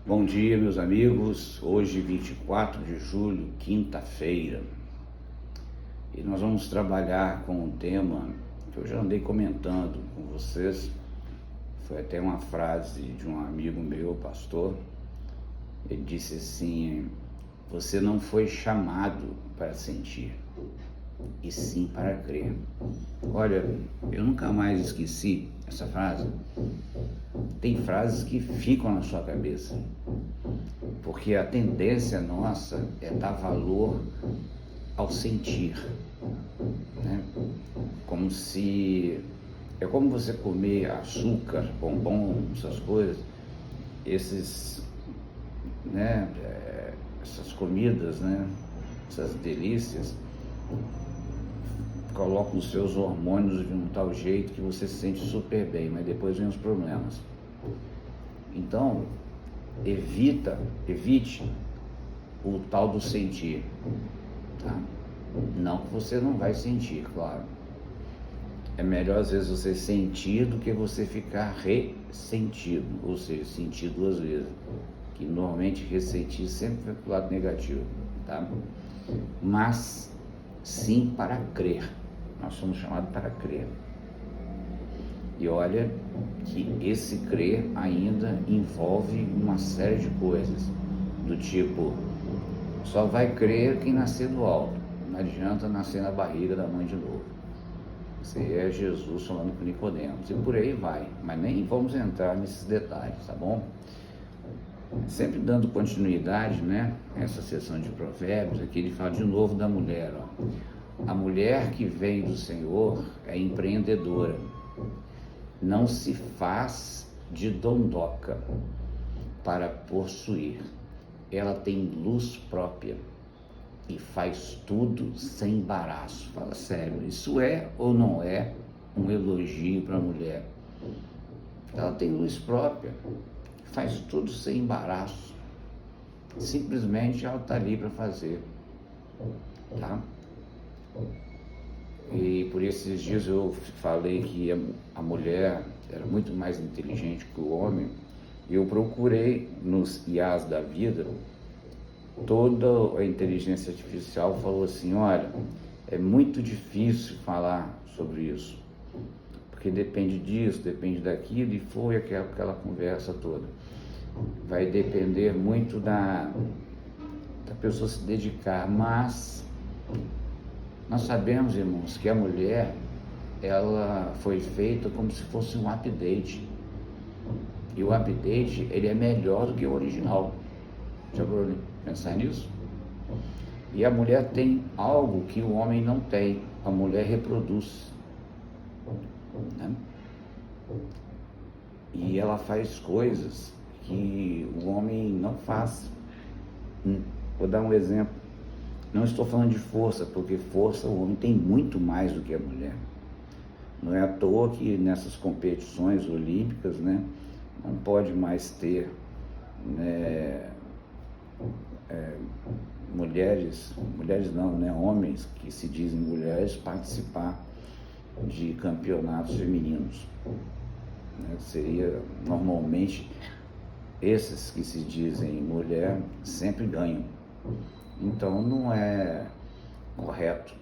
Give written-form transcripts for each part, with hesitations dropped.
Bom dia, meus amigos. Hoje, 24 de julho, quinta-feira, e nós vamos trabalhar com um tema que eu já andei comentando com vocês. Foi até uma frase de um amigo meu, pastor. Ele disse assim: você não foi chamado para sentir, e sim para crer. Olha, eu nunca mais esqueci essa frase. Tem frases que ficam na sua cabeça, porque a tendência nossa é dar valor ao sentir, né? É como você comer açúcar, bombom, essas coisas, né, essas comidas, né, essas delícias, colocam os seus hormônios de um tal jeito que você se sente super bem, mas depois vem os problemas. Então, evite o tal do sentir, tá? Não que você não vai sentir, claro. É melhor às vezes você sentir do que você ficar ressentido, ou seja, sentir duas vezes, que normalmente ressentir sempre vai pro lado negativo, tá? Mas sim para crer. Nós somos chamados para crer. E olha que esse crer ainda envolve uma série de coisas, do tipo, só vai crer quem nascer do alto, não adianta nascer na barriga da mãe de novo. Isso é Jesus falando com Nicodemos, e por aí vai, mas nem vamos entrar nesses detalhes, tá bom? Sempre dando continuidade, né, essa sessão de provérbios, aqui ele fala de novo da mulher, ó. A mulher que vem do Senhor é empreendedora, não se faz de dondoca para possuir, ela tem luz própria e faz tudo sem embaraço. Fala sério, isso é ou não é um elogio para a mulher? Ela tem luz própria, faz tudo sem embaraço, simplesmente ela está ali para fazer, tá? E por esses dias eu falei que a mulher era muito mais inteligente que o homem, e eu procurei nos IAs da vida. Toda a inteligência artificial falou assim: olha, é muito difícil falar sobre isso, porque depende disso, depende daquilo, e foi aquela conversa toda. Vai depender muito da pessoa se dedicar, mas nós sabemos, irmãos, que a mulher, ela foi feita como se fosse um update, e o update, ele é melhor do que o original. Já vou pensar nisso? E a mulher tem algo que o homem não tem, a mulher reproduz, né? E ela faz coisas que o homem não faz. Vou dar um exemplo. Não estou falando de força, porque força o homem tem muito mais do que a mulher. Não é à toa que nessas competições olímpicas, né, não pode mais ter, né, mulheres não, né, homens que se dizem mulheres participar de campeonatos femininos, né? Seria normalmente esses que se dizem mulher sempre ganham. Então não é correto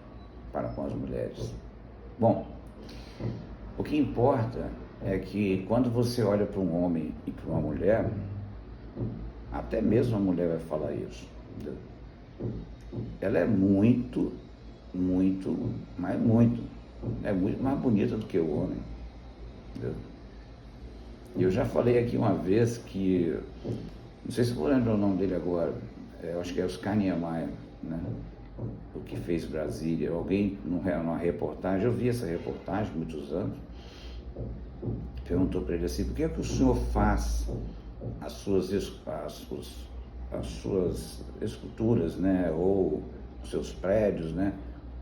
para com as mulheres. Bom, o que importa é que quando você olha para um homem e para uma mulher, até mesmo a mulher vai falar isso, entendeu? Ela é muito mais bonita do que o homem, entendeu? E eu já falei aqui uma vez que, não sei se vou lembrar o nome dele agora, eu acho que é Oscar Niemeyer, né? O que fez Brasília. Alguém numa reportagem, eu vi essa reportagem há muitos anos, perguntou para ele assim: por que é que o senhor faz as suas esculturas, né, ou os seus prédios, né,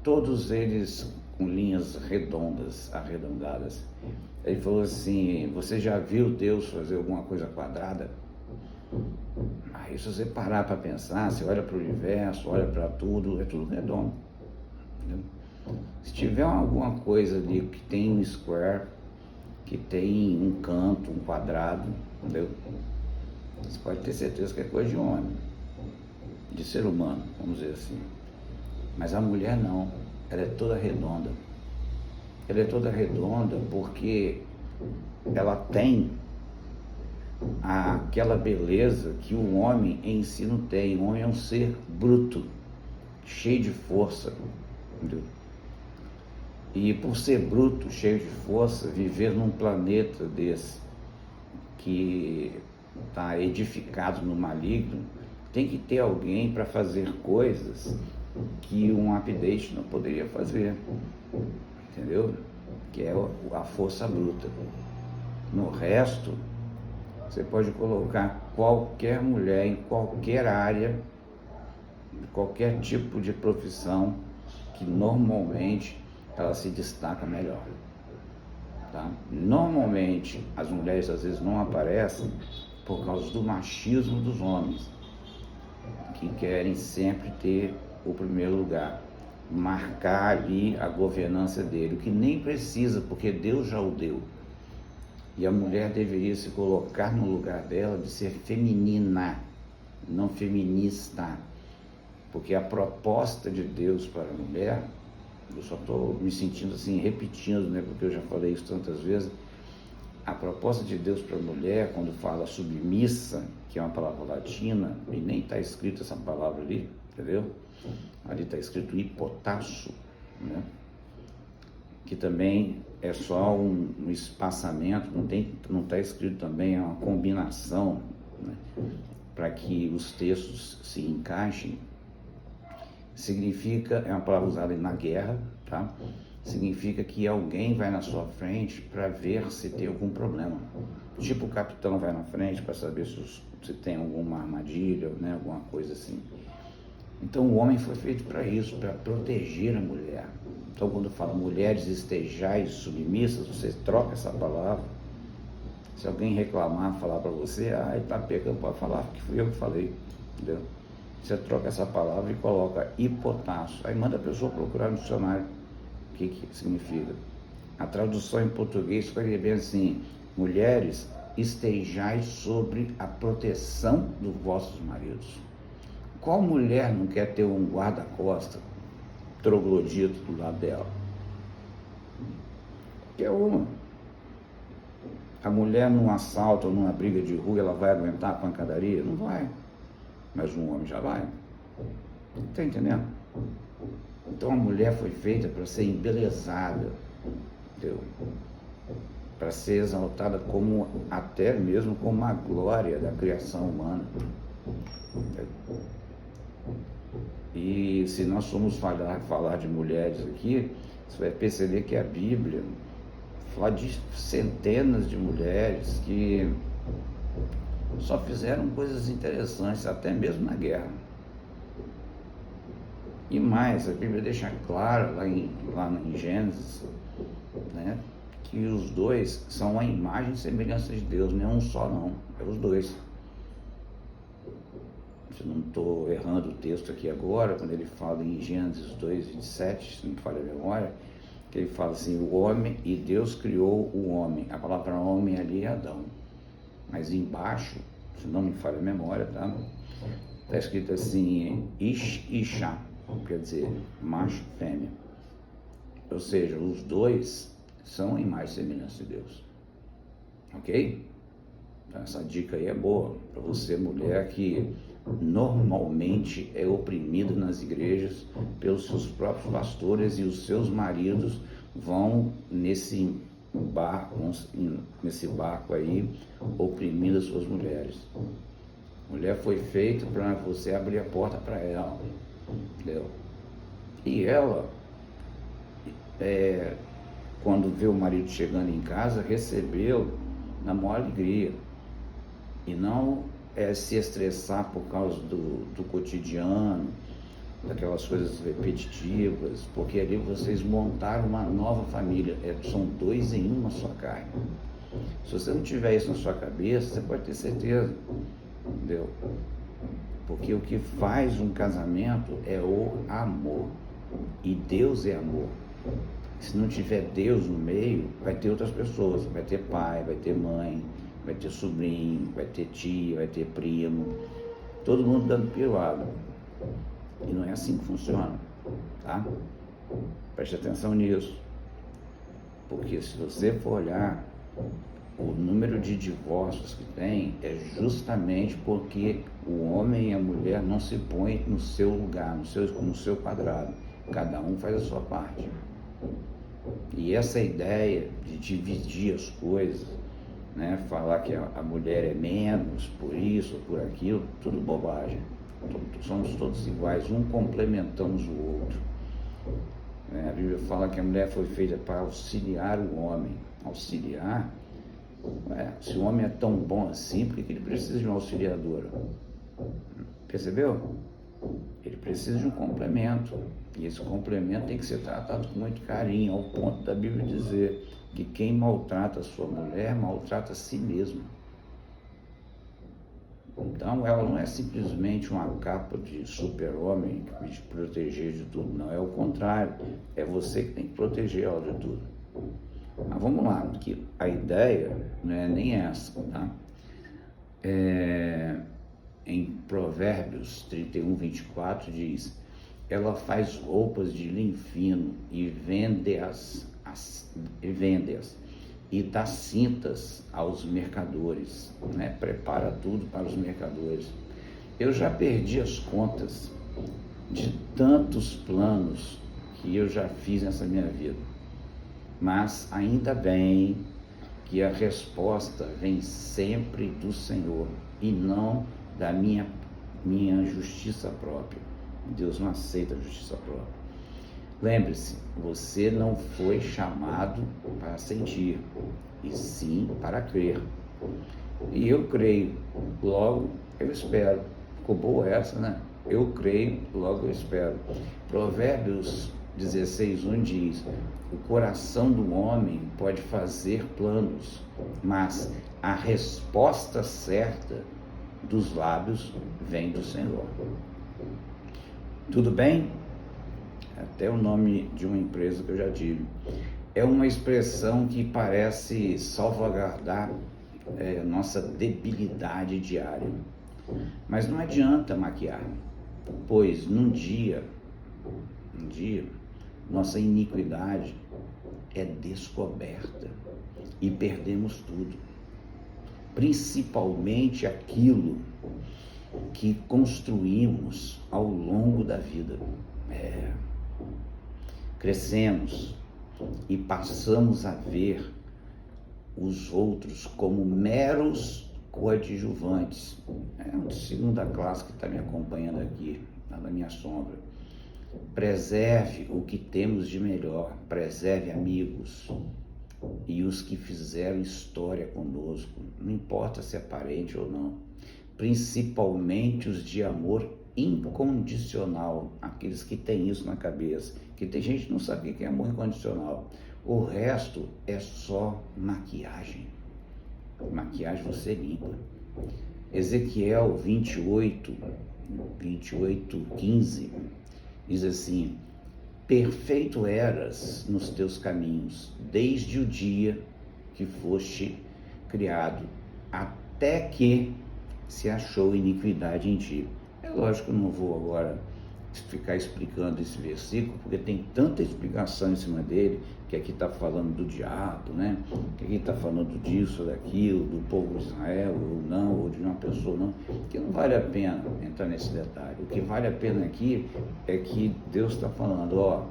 todos eles com linhas arredondadas? Ele falou assim: você já viu Deus fazer alguma coisa quadrada? Aí se você parar para pensar, você olha para o universo, olha para tudo, é tudo redondo, entendeu? Se tiver alguma coisa ali que tem um square, que tem um canto, um quadrado, entendeu? Você pode ter certeza que é coisa de homem, de ser humano, vamos dizer assim. Mas a mulher não, ela é toda redonda. Ela é toda redonda porque ela tem aquela beleza que o homem em si não tem. O homem é um ser bruto, cheio de força, entendeu? E por ser bruto, cheio de força, viver num planeta desse que está edificado no maligno, tem que ter alguém para fazer coisas que um update não poderia fazer, entendeu? Que é a força bruta. No resto, você pode colocar qualquer mulher em qualquer área, qualquer tipo de profissão, que normalmente ela se destaca melhor. Tá? Normalmente as mulheres às vezes não aparecem por causa do machismo dos homens, que querem sempre ter o primeiro lugar, marcar ali a governança dele, o que nem precisa, porque Deus já o deu. E a mulher deveria se colocar no lugar dela de ser feminina, não feminista, porque a proposta de Deus para a mulher, eu só estou me sentindo assim, repetindo, né, porque eu já falei isso tantas vezes, a proposta de Deus para a mulher, quando fala submissa, que é uma palavra latina, e nem está escrito essa palavra ali, entendeu? Ali está escrito hipotasso, né? Que também é só um espaçamento, não está escrito também, é uma combinação, né? Para que os textos se encaixem. Significa, é uma palavra usada na guerra, tá? Significa que alguém vai na sua frente para ver se tem algum problema. Tipo o capitão vai na frente para saber se tem alguma armadilha, né? Alguma coisa assim. Então o homem foi feito para isso, para proteger a mulher. Então quando fala mulheres estejais submissas, você troca essa palavra. Se alguém reclamar, falar para você, tá pegando, pode falar, que fui eu que falei, entendeu? Você troca essa palavra e coloca hipotasso. Aí manda a pessoa procurar no dicionário o que significa. A tradução em português ficaria bem assim: mulheres, estejais sobre a proteção dos vossos maridos. Qual mulher não quer ter um guarda-costas troglodito do lado dela? Qualquer uma. A mulher num assalto ou numa briga de rua, ela vai aguentar a pancadaria? Não vai. Mas um homem já vai. Está entendendo? Então a mulher foi feita para ser embelezada, entendeu? Para ser exaltada como, até mesmo como a glória da criação humana. E se nós formos falar de mulheres aqui, você vai perceber que a Bíblia fala de centenas de mulheres que só fizeram coisas interessantes, até mesmo na guerra. E mais, a Bíblia deixa claro lá em Gênesis, né, que os dois são a imagem e semelhança de Deus, não é um só não, é os dois. Se não estou errando o texto aqui agora, quando ele fala em Gênesis 2:27, se não me falha a memória, que ele fala assim, o homem, e Deus criou o homem. A palavra homem ali é Adão. Mas embaixo, se não me falha a memória, tá? Está escrito assim, Ish e Ishá, quer dizer, macho e fêmea. Ou seja, os dois são a imagem e semelhança de Deus. Ok? Então essa dica aí é boa para você, mulher, que normalmente é oprimida nas igrejas pelos seus próprios pastores, e os seus maridos vão nesse barco aí, oprimindo as suas mulheres. Mulher foi feita para você abrir a porta para ela, entendeu? E ela, quando vê o marido chegando em casa, recebeu na maior alegria, e não se estressar por causa do cotidiano, daquelas coisas repetitivas, porque ali vocês montaram uma nova família, são dois em uma só carne. Se você não tiver isso na sua cabeça, você pode ter certeza, entendeu? Porque o que faz um casamento é o amor, e Deus é amor. Se não tiver Deus no meio, vai ter outras pessoas, vai ter pai, vai ter mãe, vai ter sobrinho, vai ter tia, vai ter primo, todo mundo dando piruada. E não é assim que funciona, tá? Preste atenção nisso. Porque se você for olhar, o número de divórcios que tem é justamente porque o homem e a mulher não se põem no seu lugar, no seu quadrado. Cada um faz a sua parte. E essa ideia de dividir as coisas, né, falar que a mulher é menos por isso ou por aquilo, tudo bobagem. Somos todos iguais, um complementamos o outro. A Bíblia fala que a mulher foi feita para auxiliar o homem. Auxiliar? Se o homem é tão bom assim, por que ele precisa de uma auxiliadora? Percebeu? Ele precisa de um complemento. E esse complemento tem que ser tratado com muito carinho, ao ponto da Bíblia dizer que quem maltrata a sua mulher, maltrata a si mesmo. Então, ela não é simplesmente uma capa de super-homem que vai te proteger de tudo, não. É o contrário. É você que tem que proteger ela de tudo. Mas vamos lá, porque a ideia não é nem essa, tá? Em Provérbios 31, 24 diz: ela faz roupas de linho fino e vende-as e dá cintas aos mercadores, né? Prepara tudo para os mercadores. Eu já perdi as contas de tantos planos que eu já fiz nessa minha vida, mas ainda bem que a resposta vem sempre do Senhor e não da minha justiça própria. Deus não aceita a justiça própria. Lembre-se, você não foi chamado para sentir, e sim para crer. E eu creio, logo eu espero. Ficou boa essa, né? Eu creio, logo eu espero. Provérbios 16:1 diz: o coração do homem pode fazer planos, mas a resposta certa dos lábios vem do Senhor. Tudo bem? Até o nome de uma empresa que eu já tive. É uma expressão que parece salvaguardar nossa debilidade diária. Mas não adianta maquiar, pois num dia, nossa iniquidade é descoberta e perdemos tudo. Principalmente aquilo que construímos ao longo da vida. Crescemos e passamos a ver os outros como meros coadjuvantes. É um de segunda classe que está me acompanhando aqui, está na minha sombra. Preserve o que temos de melhor, preserve amigos e os que fizeram história conosco, não importa se é parente ou não, principalmente os de amor incondicional, aqueles que têm isso na cabeça, que tem gente que não sabe o que é amor incondicional. O resto é só maquiagem. Maquiagem você limpa. Ezequiel 28:15 diz assim: perfeito eras nos teus caminhos, desde o dia que foste criado, até que se achou iniquidade em ti. É lógico que eu não vou agora ficar explicando esse versículo, porque tem tanta explicação em cima dele, que aqui está falando do diabo, né? Que aqui está falando disso, daquilo, do povo de Israel, ou não, ou de uma pessoa, não, que não vale a pena entrar nesse detalhe. O que vale a pena aqui é que Deus está falando: ó,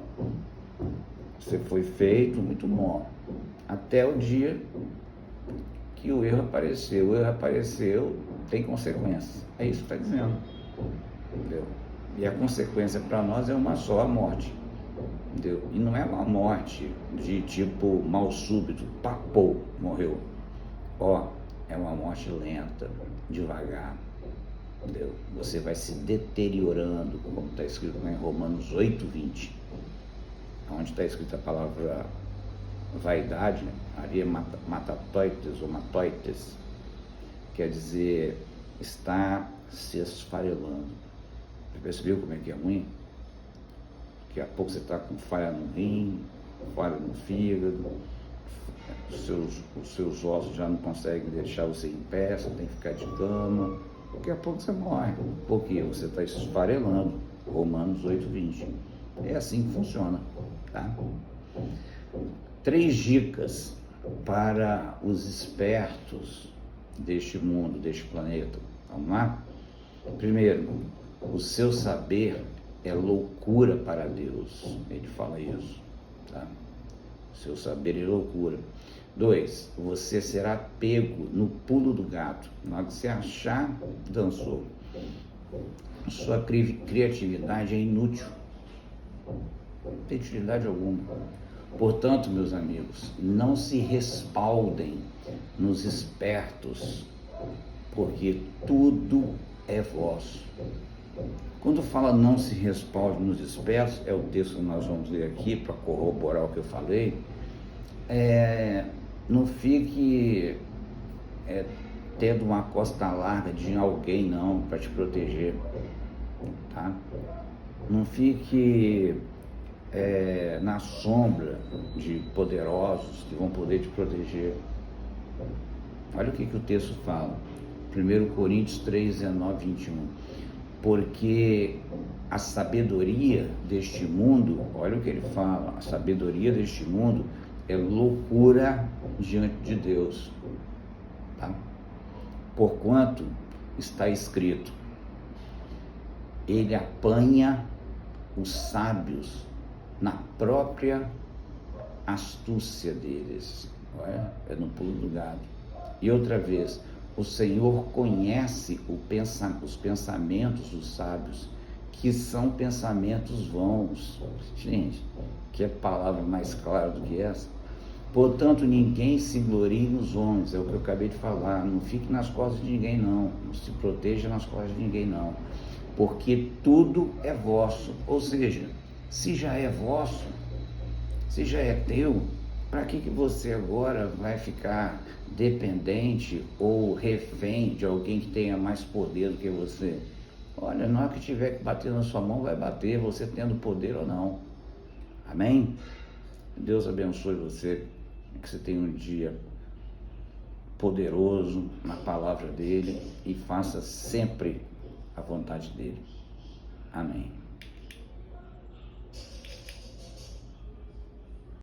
você foi feito muito bom, até o dia que o erro apareceu. O erro apareceu, tem consequências. É isso que está dizendo. Entendeu? E a consequência para nós é uma só: a morte. Entendeu? E não é uma morte de tipo mal súbito, papou, morreu. Ó, é uma morte lenta, devagar. Entendeu? Você vai se deteriorando, como está escrito em Romanos 8:20, onde está escrita a palavra vaidade, né? Aria matatoites ou matoites, quer dizer, está se esfarelando. Você percebeu como é que é ruim? Daqui a pouco você está com falha no rim, falha no fígado, os seus ossos já não conseguem deixar você em pé, você tem que ficar de cama. Daqui a pouco você morre, porque você está esfarelando. Romanos 8:20. É assim que funciona, tá? 3 dicas para os espertos deste mundo, deste planeta. Vamos lá? Primeiro, o seu saber é loucura para Deus. Ele fala isso, tá? O seu saber é loucura. 2, você será pego no pulo do gato. Na hora que você achar, dançou. Sua criatividade é inútil. Não tem utilidade alguma. Portanto, meus amigos, não se respaldem nos espertos, porque tudo é vosso. Quando fala não se respalde nos espertos, é o texto que nós vamos ler aqui para corroborar o que eu falei. Não fique tendo uma costa larga de alguém não para te proteger, tá? Não fique na sombra de poderosos que vão poder te proteger. Olha o que o texto fala, 1 Coríntios 3, 19, 21. Porque a sabedoria deste mundo, olha o que ele fala, a sabedoria deste mundo é loucura diante de Deus, tá? Porquanto está escrito, ele apanha os sábios na própria astúcia deles. Olha, é no pulo do gato. E outra vez, o Senhor conhece os pensamentos dos sábios, que são pensamentos vãos. Gente, que palavra mais clara do que essa? Portanto, ninguém se glorie nos homens, é o que eu acabei de falar. Não fique nas costas de ninguém, não. Não se proteja nas costas de ninguém, não. Porque tudo é vosso. Ou seja, se já é vosso, se já é teu, para que você agora vai ficar dependente ou refém de alguém que tenha mais poder do que você? Olha, na hora que tiver que bater na sua mão, vai bater, você tendo poder ou não. Amém? Deus abençoe você, que você tenha um dia poderoso na palavra dele e faça sempre a vontade dele. Amém.